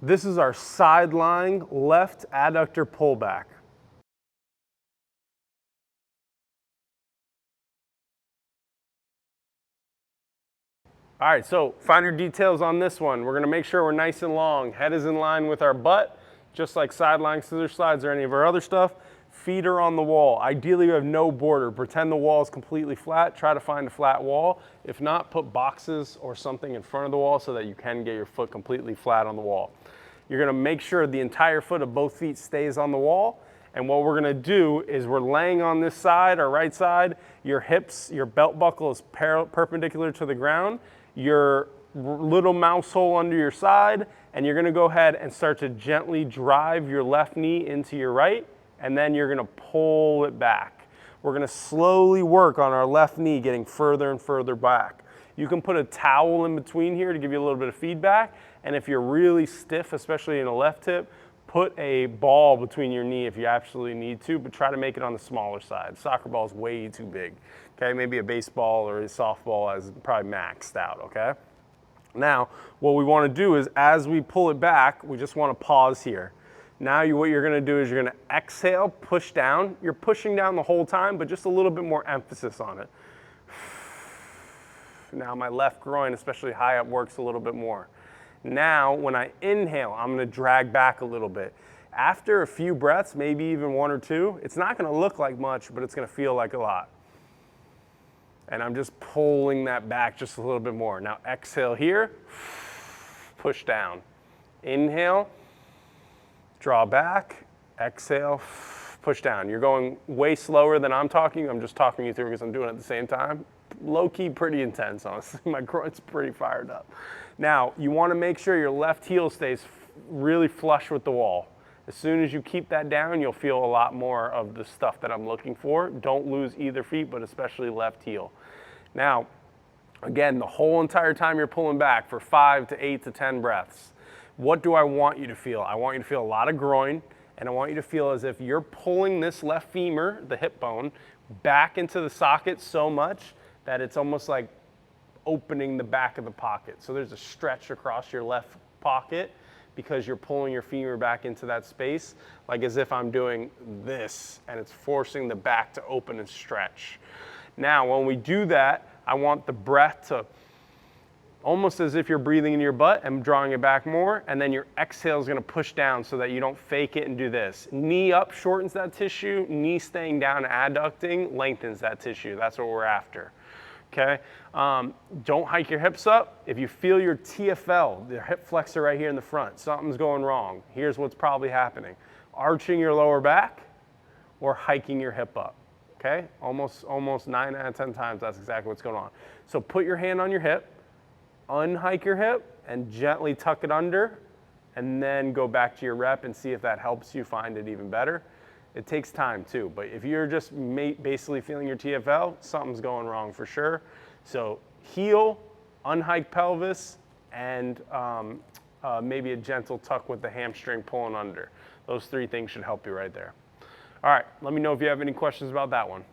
This is our Sidelying Left Adductor Pullback. All right, so finer details on this one. We're gonna make sure we're nice and long. Head is in line with our butt, just like sidelying scissor slides or any of our other stuff. Feet are on the wall. Ideally, you have no border. Pretend the wall is completely flat. Try to find a flat wall. If not, put boxes or something in front of the wall so that you can get your foot completely flat on the wall. You're gonna make sure the entire foot of both feet stays on the wall. And what we're gonna do is we're laying on this side, our right side, your hips, your belt buckle is perpendicular to the ground, your little mouse hole under your side, and you're gonna go ahead and start to gently drive your left knee into your right, and then you're gonna pull it back. We're gonna slowly work on our left knee getting further and further back. You can put a towel in between here to give you a little bit of feedback, and if you're really stiff, especially in a left hip, put a ball between your knee if you absolutely need to, but try to make it on the smaller side. Soccer ball is way too big, okay? Maybe a baseball or a softball is probably maxed out, okay? Now, what we wanna do is as we pull it back, we just wanna pause here. Now what you're gonna do is you're gonna exhale, push down. You're pushing down the whole time, but just a little bit more emphasis on it. Now my left groin, especially high up, works a little bit more. Now, when I inhale, I'm gonna drag back a little bit. After a few breaths, maybe even one or two, it's not gonna look like much, but it's gonna feel like a lot. And I'm just pulling that back just a little bit more. Now exhale here, push down. Inhale, draw back, exhale, push down. You're going way slower than I'm talking. I'm just talking you through because I'm doing it at the same time. Low-key pretty intense, honestly. My groin's pretty fired up. Now, you want to make sure your left heel stays really flush with the wall. As soon as you keep that down, you'll feel a lot more of the stuff that I'm looking for. Don't lose either feet, but especially left heel. Now, again, the whole entire time you're pulling back for 5 to 8 to 10 breaths, what do I want you to feel? I want you to feel a lot of groin, and I want you to feel as if you're pulling this left femur, the hip bone, back into the socket so much that it's almost like opening the back of the pocket. So there's a stretch across your left pocket because you're pulling your femur back into that space, like as if I'm doing this and it's forcing the back to open and stretch. Now, when we do that, I want the breath to almost as if you're breathing in your butt and drawing it back more, and then your exhale is gonna push down so that you don't fake it and do this. Knee up shortens that tissue, knee staying down, adducting, lengthens that tissue. That's what we're after. Okay, don't hike your hips up. If you feel your TFL, the hip flexor right here in the front, something's going wrong. Here's what's probably happening. Arching your lower back or hiking your hip up, okay? Almost 9 out of 10 times, that's exactly what's going on. So put your hand on your hip, unhike your hip, and gently tuck it under, and then go back to your rep and see if that helps you find it even better. It takes time too, but if you're just basically feeling your TFL, something's going wrong for sure. So heel, unhike pelvis, and maybe a gentle tuck with the hamstring pulling under. Those 3 things should help you right there. All right, let me know if you have any questions about that one.